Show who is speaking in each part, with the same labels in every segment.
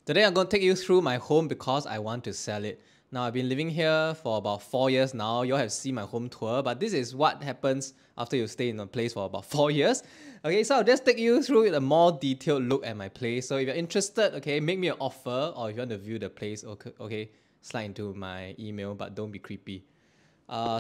Speaker 1: Today I'm going to take you through my home because I want to sell it. Now I've been living here for about 4 years now. You all have seen my home tour, but this is what happens after you stay in a place for about 4 years. Okay, so I'll just take you through a more detailed look at my place. So if you're interested, okay, make me an offer, or if you want to view the place, okay, slide into my email, but don't be creepy.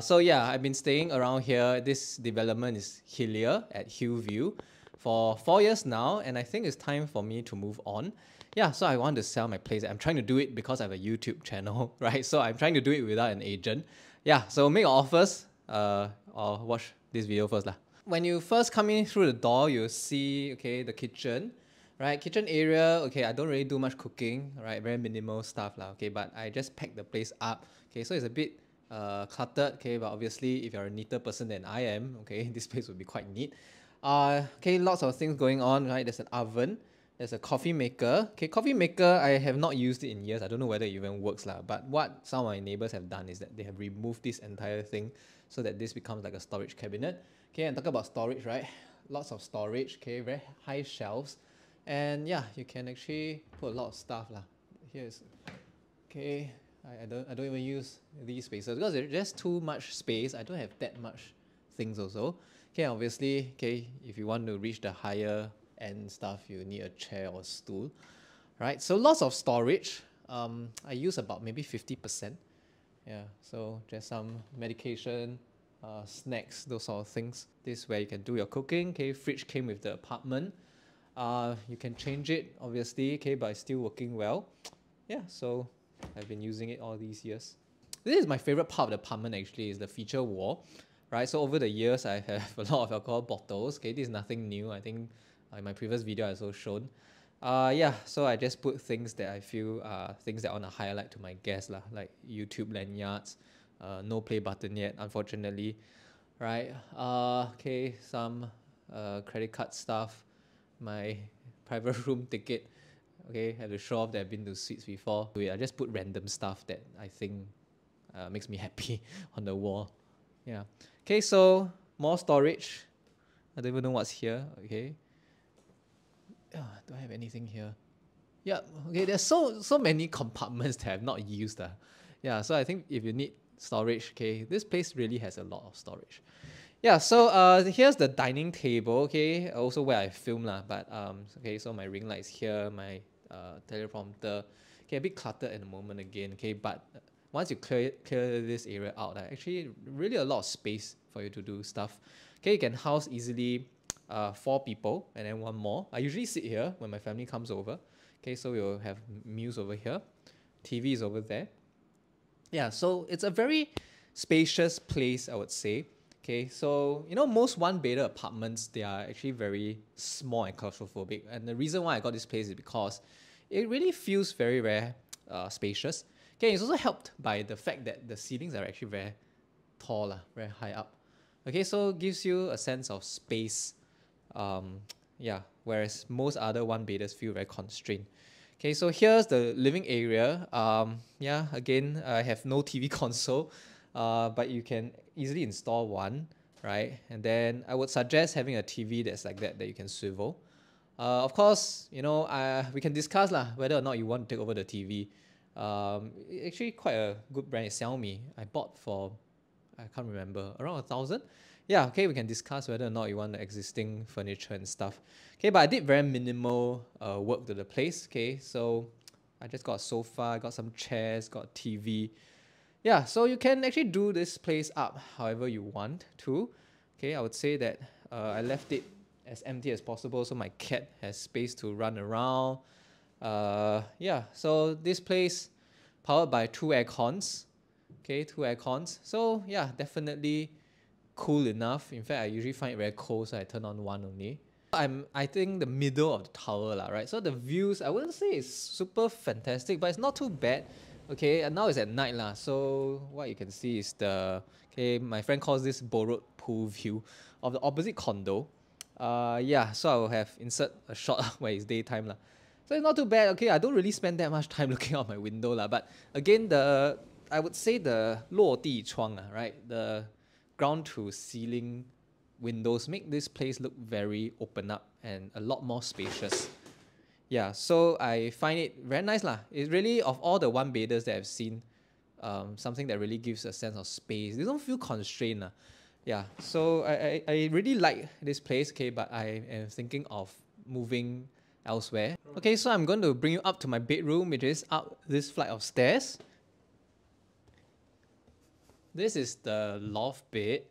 Speaker 1: So yeah, I've been staying around here. This development is Hillier at HillV2 for 4 years now, and I think it's time for me to move on. Yeah, so I want to sell my place. I'm trying to do it because I have a YouTube channel, right? So I'm trying to do it without an agent. Yeah, so make offers or watch this video first lah. When you first come in through the door, you'll see, okay, the kitchen, right? Kitchen area, okay, I don't really do much cooking, right? Very minimal stuff lah, okay, but I just pack the place up. Okay, so it's a bit cluttered, okay, but obviously if you're a neater person than I am, okay, this place will be quite neat. Okay, lots of things going on, right? There's an oven, there's a coffee maker. Okay, coffee maker, I have not used it in years. I don't know whether it even works lah. But what some of my neighbors have done is that they have removed this entire thing so that this becomes like a storage cabinet. Okay, and talk about storage, right? Lots of storage, okay, very high shelves. And yeah, you can actually put a lot of stuff lah. Here's, okay, I don't even use these spaces because there's just too much space. I don't have that much things also. Okay, obviously, okay, if you want to reach the higher end stuff, you need a chair or a stool, right? So lots of storage. I use about maybe 50%. Yeah, so just some medication, snacks, those sort of things. This is where you can do your cooking. Okay, fridge came with the apartment. You can change it, obviously, okay, but it's still working well. Yeah, so I've been using it all these years. This is my favorite part of the apartment actually, is the feature wall, right? So over the years, I have a lot of alcohol bottles. Okay, this is nothing new. I think in my previous video I also shown. Yeah, so I just put things that I feel things that I want to highlight to my guests lah, like YouTube lanyards, no play button yet, unfortunately, right? Okay, some credit card stuff, my private room ticket. Okay, have to show off that I've been to suites before. I just put random stuff that I think makes me happy on the wall. Yeah. Okay, so more storage. I don't even know what's here. Okay. Do I have anything here? Yeah, okay, there's so many compartments that I've not used. Yeah, so I think if you need storage, okay, this place really has a lot of storage. Yeah, so here's the dining table, okay, also where I film lah, but okay, so my ring light is here, my teleprompter, okay, a bit cluttered at the moment again, okay, but once you clear this area out, actually really a lot of space for you to do stuff. Okay, you can house easily 4 people and then one more. I usually sit here when my family comes over. Okay, so we'll have meals over here. TV is over there. Yeah, so it's a very spacious place, I would say. Okay, so you know, most one-bedder apartments, they are actually very small and claustrophobic. And the reason why I got this place is because it really feels very, very spacious. Okay, it's also helped by the fact that the ceilings are actually very tall, very high up. Okay, so it gives you a sense of space. Yeah, whereas most other one-bedders feel very constrained. Okay, so here's the living area. Yeah, again, I have no TV console, but you can easily install one, right? And then I would suggest having a TV that's like that you can swivel. Of course, you know, we can discuss whether or not you want to take over the TV. Actually, quite a good brand is Xiaomi. I bought for, I can't remember, around 1,000. Yeah, okay, we can discuss whether or not you want the existing furniture and stuff. Okay, but I did very minimal work to the place. Okay, so I just got a sofa, got some chairs, got a TV. Yeah, so you can actually do this place up however you want to. Okay, I would say that I left it as empty as possible so my cat has space to run around. Yeah, so this place powered by 2 air cons. Okay, 2 air cons. So yeah, definitely cool enough. In fact, I usually find it very cold, so I turn on one only. I think the middle of the tower, right? So the views, I wouldn't say it's super fantastic, but it's not too bad. Okay, and now it's at night so what you can see is okay, my friend calls this borrowed pool view of the opposite condo. Yeah, so I will have insert a shot where it's daytime So it's not too bad. Okay, I don't really spend that much time looking out my window but again, I would say the 落地窗 right? The ground to ceiling windows make this place look very open up and a lot more spacious. Yeah, so I find it very nice lah. It's really, of all the one beders that I've seen, something that really gives a sense of space. They don't feel constrained lah. Yeah, so I really like this place, okay, but I am thinking of moving elsewhere. Okay, so I'm going to bring you up to my bedroom, which is up this flight of stairs. This is the loft bed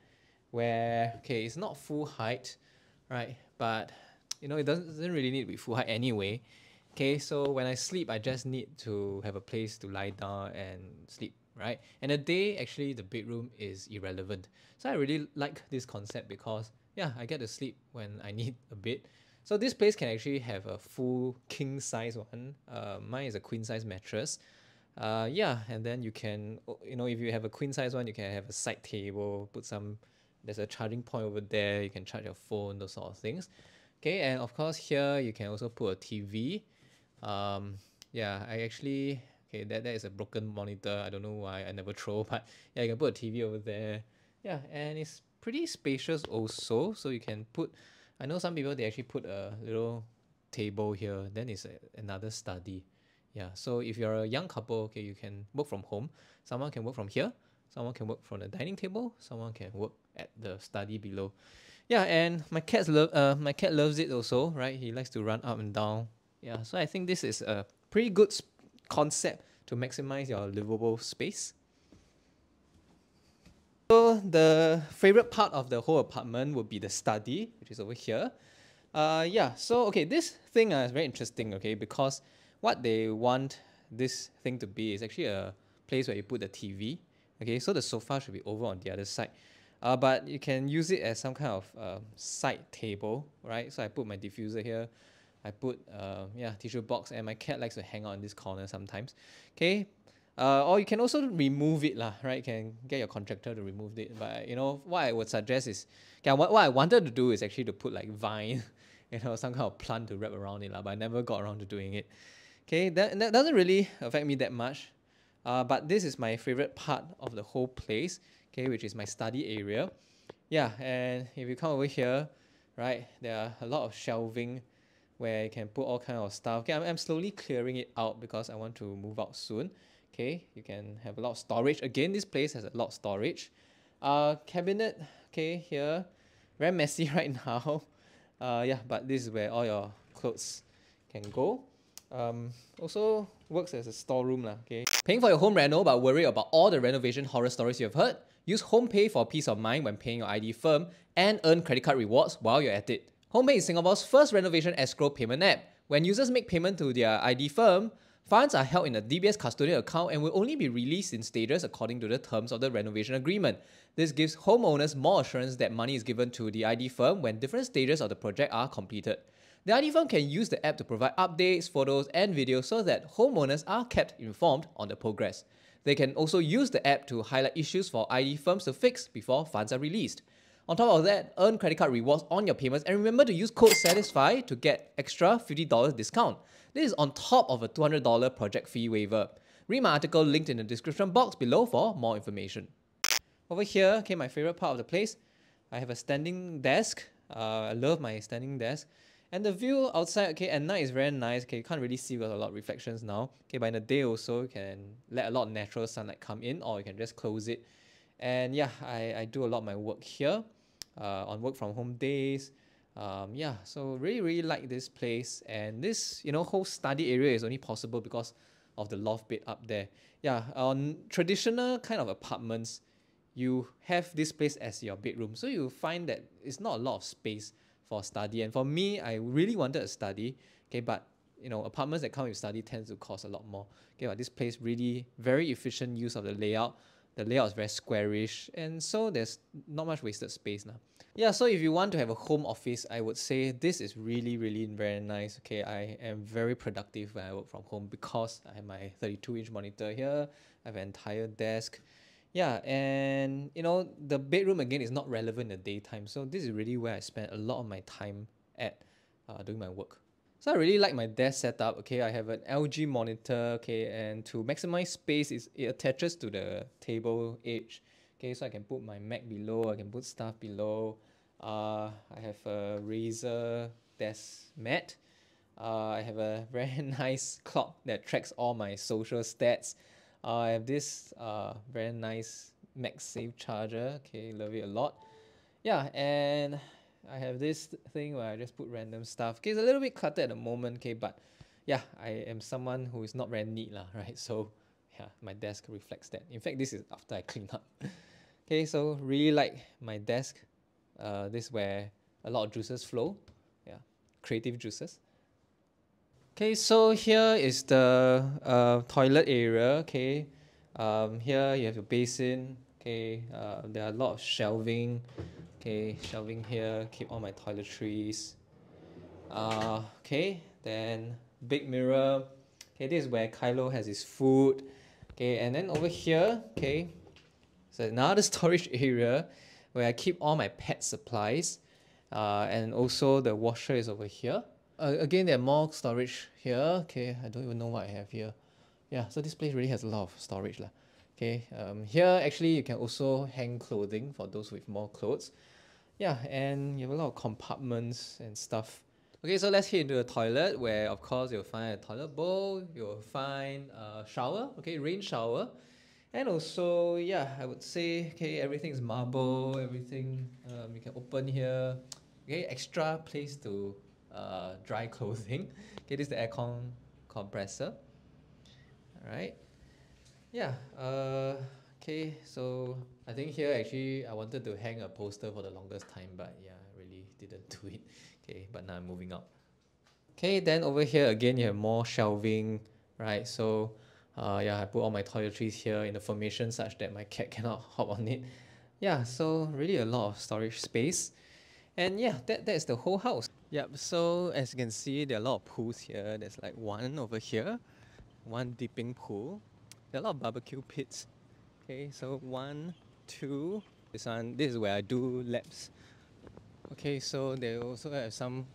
Speaker 1: where, okay, it's not full height, right? But, you know, it doesn't really need to be full height anyway. Okay, so when I sleep, I just need to have a place to lie down and sleep, right? And a day, actually, the bedroom is irrelevant. So I really like this concept because, yeah, I get to sleep when I need a bed. So this place can actually have a full king size one. Mine is a queen size mattress. Yeah, and then you can, you know, if you have a queen size one, you can have a side table, put some, there's a charging point over there, you can charge your phone, those sort of things. Okay, and of course here you can also put a TV. Yeah, I actually, okay, that is a broken monitor. I don't know why I never throw, but yeah, you can put a TV over there. Yeah, and it's pretty spacious also. So you can put, I know some people, they actually put a little table here. Then it's another study. Yeah, so if you're a young couple, okay, you can work from home. Someone can work from here. Someone can work from the dining table. Someone can work at the study below. Yeah, and my my cat loves it also, right? He likes to run up and down. Yeah, so I think this is a pretty good concept to maximize your livable space. So the favorite part of the whole apartment would be the study, which is over here. Yeah, so okay, this thing is very interesting, okay, because what they want this thing to be is actually a place where you put the TV. Okay, so the sofa should be over on the other side. But you can use it as some kind of side table, right? So I put my diffuser here. I put yeah, tissue box, and my cat likes to hang out in this corner sometimes. Okay, or you can also remove it lah, right? You can get your contractor to remove it. But you know what I would suggest is, okay, what I wanted to do is actually to put like vine, you know, some kind of plant to wrap around it lah. But I never got around to doing it. Okay, that doesn't really affect me that much. But this is my favorite part of the whole place, okay, which is my study area. Yeah, and if you come over here, right, there are a lot of shelving where you can put all kind of stuff. Okay, I'm slowly clearing it out because I want to move out soon. Okay, you can have a lot of storage. Again, this place has a lot of storage. Cabinet, okay, here, very messy right now. Yeah, but this is where all your clothes can go. Also works as a storeroom lah, okay. Paying for your home reno but worry about all the renovation horror stories you've heard? Use HomePay for peace of mind when paying your ID firm and earn credit card rewards while you're at it. HomePay is Singapore's first renovation escrow payment app. When users make payment to their ID firm, funds are held in a DBS custodial account and will only be released in stages according to the terms of the renovation agreement. This gives homeowners more assurance that money is given to the ID firm when different stages of the project are completed. The ID firm can use the app to provide updates, photos, and videos so that homeowners are kept informed on the progress. They can also use the app to highlight issues for ID firms to fix before funds are released. On top of that, earn credit card rewards on your payments and remember to use code SATISFY to get extra $50 discount. This is on top of a $200 project fee waiver. Read my article linked in the description box below for more information. Over here, okay, my favorite part of the place, I have a standing desk. I love my standing desk. And the view outside, okay, at night is very nice. Okay, you can't really see because a lot of reflections now. Okay, but in the day also, you can let a lot of natural sunlight come in or you can just close it. And yeah, I do a lot of my work here on work from home days. Yeah, so really like this place. And this, you know, whole study area is only possible because of the loft bed up there. Yeah, on traditional kind of apartments, you have this place as your bedroom. So you find that it's not a lot of space for study. And for me, I really wanted a study. Okay, but you know, apartments that come with study tends to cost a lot more. Okay, but this place really very efficient use of the layout. The layout is very squarish, and so there's not much wasted space now. Yeah, so if you want to have a home office, I would say this is really very nice. Okay, I am very productive when I work from home because I have my 32-inch monitor here. I have an entire desk. Yeah, and you know, the bedroom again is not relevant in the daytime. So this is really where I spend a lot of my time at doing my work. So I really like my desk setup. Okay, I have an LG monitor. Okay, and to maximize space, it attaches to the table edge. Okay, so I can put my Mac below. I can put stuff below. I have a Razer desk mat. I have a very nice clock that tracks all my social stats. I have this very nice MagSafe charger. Okay, love it a lot. Yeah, and I have this thing where I just put random stuff. Okay, it's a little bit cluttered at the moment. Okay, but yeah, I am someone who is not very neat lah, right? So yeah, my desk reflects that. In fact, this is after I clean up. Okay, so really like my desk. This is where a lot of juices flow. Yeah, creative juices. Okay, so here is the toilet area. Okay, here you have your basin. Okay, there are a lot of shelving. Okay, shelving here, keep all my toiletries. Okay, then big mirror. Okay, this is where Kylo has his food. Okay, and then over here, okay, so another storage area where I keep all my pet supplies. And also the washer is over here. Again, there are more storage here. Okay, I don't even know what I have here. Yeah, so this place really has a lot of storage lah. Okay, here actually you can also hang clothing for those with more clothes. Yeah, and you have a lot of compartments and stuff. Okay, so let's head into the toilet where of course you'll find a toilet bowl, you'll find a shower, okay, rain shower. And also, yeah, I would say, okay, everything is marble, everything you can open here. Okay, extra place to dry clothing. Okay, this is the aircon compressor. All right. Yeah. Okay. So I think here actually I wanted to hang a poster for the longest time, but yeah, I really didn't do it. Okay, but now I'm moving up. Okay, then over here again you have more shelving, right? So yeah, I put all my toiletries here in the formation such that my cat cannot hop on it. Yeah, so really a lot of storage space. And yeah, that's the whole house. Yep, so as you can see, there are a lot of pools here. There's like one over here, one dipping pool. There are a lot of barbecue pits. Okay, so 1, 2. This is where I do laps. Okay, so they also have some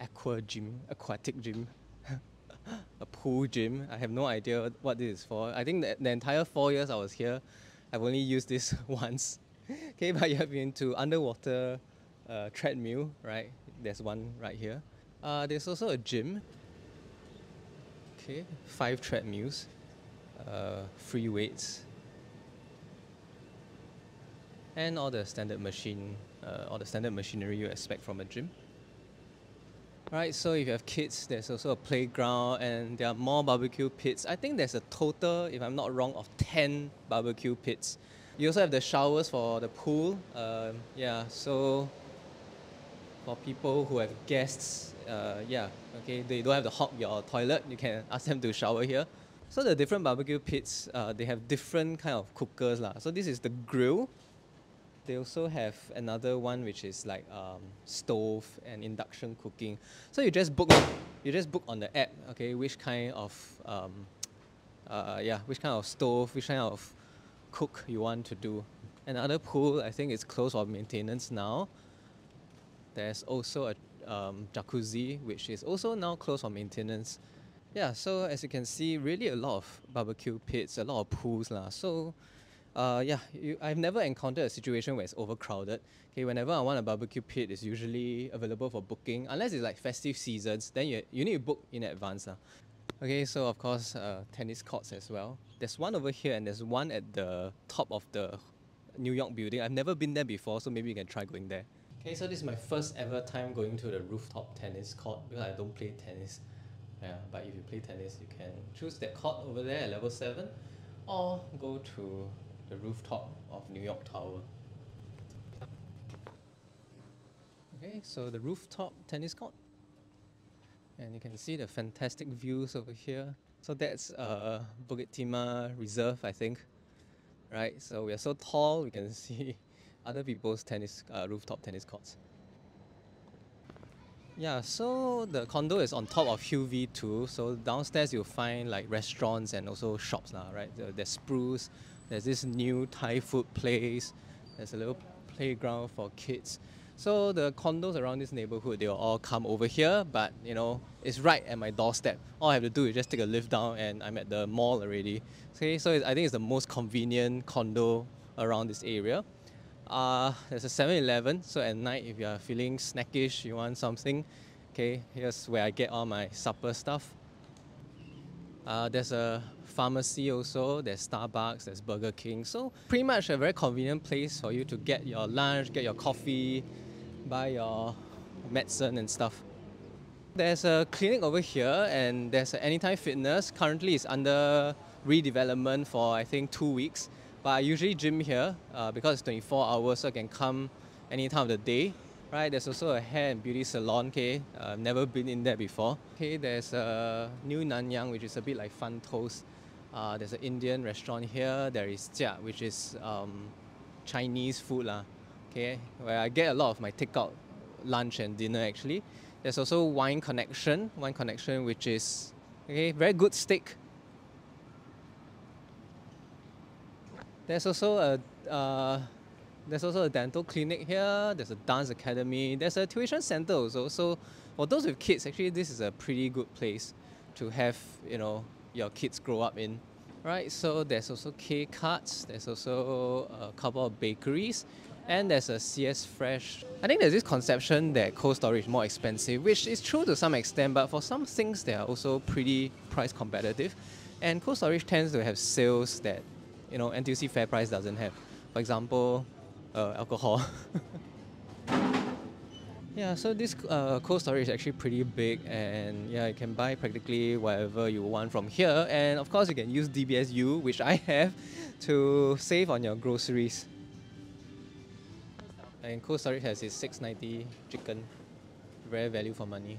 Speaker 1: aquatic gym, a pool gym. I have no idea what this is for. I think that the entire 4 years I was here, I've only used this once. Okay, but you have been to underwater treadmill, right? There's one right here. There's also a gym. Okay, 5 treadmills, free weights, and all the standard machinery you expect from a gym. Right, so if you have kids, there's also a playground and there are more barbecue pits. I think there's a total, if I'm not wrong, of 10 barbecue pits. You also have the showers for the pool. Yeah, so for people who have guests, yeah, okay, they don't have to hog your toilet, you can ask them to shower here. So the different barbecue pits, they have different kind of cookers lah. So this is the grill. They also have another one which is like stove and induction cooking. So you just book on the app, okay, which kind of which kind of stove, which kind of cook you want to do. Another pool, I think it's closed for maintenance now. There's also a jacuzzi which is also now closed for maintenance. Yeah, so as you can see, really a lot of barbecue pits, a lot of pools lah. So yeah, I've never encountered a situation where it's overcrowded. Okay, whenever I want a barbecue pit, it's usually available for booking. Unless it's like festive seasons, then you need to book in advance. Okay, so of course, tennis courts as well. There's one over here and there's one at the top of the New York building. I've never been there before, so maybe you can try going there. Okay, so this is my first ever time going to the rooftop tennis court because I don't play tennis. Yeah, but if you play tennis, you can choose that court over there at level 7 or go to the rooftop of New York Tower. Okay, so the rooftop tennis court. And you can see the fantastic views over here. So that's Bukit Timah Reserve, I think. Right, so we are so tall, we can see other people's rooftop tennis courts. Yeah, so the condo is on top of HillV2. So downstairs you'll find like restaurants and also shops lah, right? There's Spruce, there's this new Thai food place, there's a little playground for kids. So the condos around this neighborhood, they'll all come over here, but you know, it's right at my doorstep. All I have to do is just take a lift down and I'm at the mall already. Okay, so I think it's the most convenient condo around this area. There's a 7-Eleven, so at night if you are feeling snackish, you want something, Okay, here's where I get all my supper stuff. There's a pharmacy also, there's Starbucks, there's Burger King. So pretty much a very convenient place for you to get your lunch, get your coffee, buy your medicine and stuff. There's a clinic over here and there's a Anytime Fitness. Currently it's under redevelopment for I think 2 weeks. But I usually gym here because it's 24 hours, so I can come any time of the day. Right, there's also a hair and beauty salon, okay? I've never been in there before. Okay, there's a new Nanyang, which is a bit like Fun Toast. There's an Indian restaurant here. There is Jia, which is Chinese food lah. Okay, where I get a lot of my takeout lunch and dinner actually. There's also Wine Connection, which is okay, very good steak. There's also a dental clinic here. There's a dance academy. There's a tuition center also. So for those with kids, actually, this is a pretty good place to have your kids grow up in. Right. So there's also K Cuts. There's also a couple of bakeries, and there's a CS Fresh. I think there's this conception that cold storage is more expensive, which is true to some extent. But for some things, they are also pretty price competitive, and cold storage tends to have sales that NTUC Fair Price doesn't have. For example, alcohol. Yeah, so this cold storage is actually pretty big, and yeah, you can buy practically whatever you want from here. And of course, you can use DBSU, which I have, to save on your groceries. And cold storage has its 690 chicken, very value for money.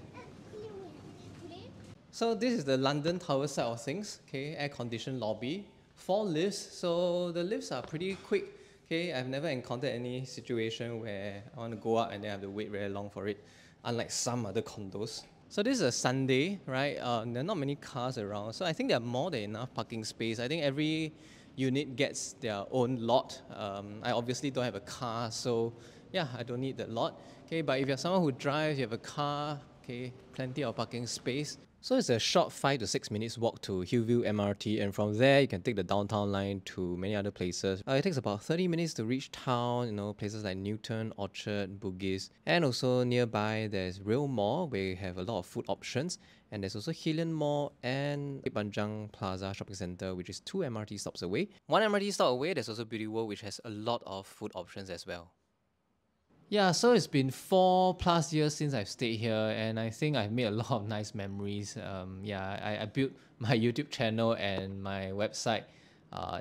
Speaker 1: So this is the London Tower side of things. Okay, air-conditioned lobby, 4 lifts. So the lifts are pretty quick. Okay, I've never encountered any situation where I want to go up and then I have to wait very long for it, unlike some other condos. So this is a Sunday, right? There are not many cars around, so I think there are more than enough parking space. I think every unit gets their own lot. I obviously don't have a car, so yeah, I don't need the lot. Okay, but if you're someone who drives, you have a car, okay, plenty of parking space. So it's a short 5 to 6 minutes walk to Hillview MRT, and from there you can take the downtown line to many other places. It takes about 30 minutes to reach town, places like Newton, Orchard, Bugis, and also nearby there's Rail Mall where you have a lot of food options, and there's also Hillier Mall and Panjang Plaza Shopping Centre, which is 2 MRT stops away. 1 MRT stop away, there's also Beauty World, which has a lot of food options as well. Yeah, so it's been 4+ years since I've stayed here, and I think I've made a lot of nice memories. I built my YouTube channel and my website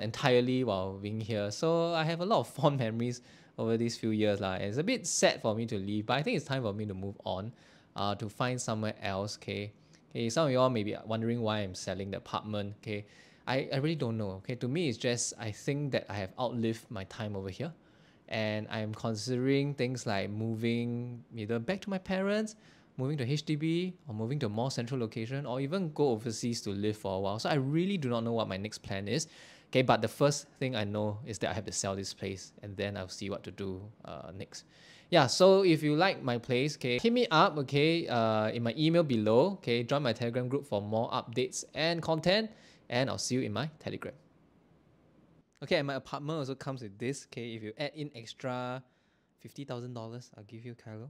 Speaker 1: entirely while being here, so I have a lot of fond memories over these few years. It's a bit sad for me to leave, but I think it's time for me to move on, to find somewhere else. Okay, some of y'all may be wondering why I'm selling the apartment. Okay, I really don't know. Okay, to me it's just I think that I have outlived my time over here, and I'm considering things like moving either back to my parents, moving to HDB, or moving to a more central location, or even go overseas to live for a while. So I really do not know what my next plan is. Okay, but the first thing I know is that I have to sell this place, and then I'll see what to do next. Yeah, so if you like my place, okay, hit me up, okay, in my email below, okay, join my Telegram group for more updates and content, and I'll see you in my Telegram. Okay, and my apartment also comes with this. Okay, if you add in extra $50,000, I'll give you Kylo.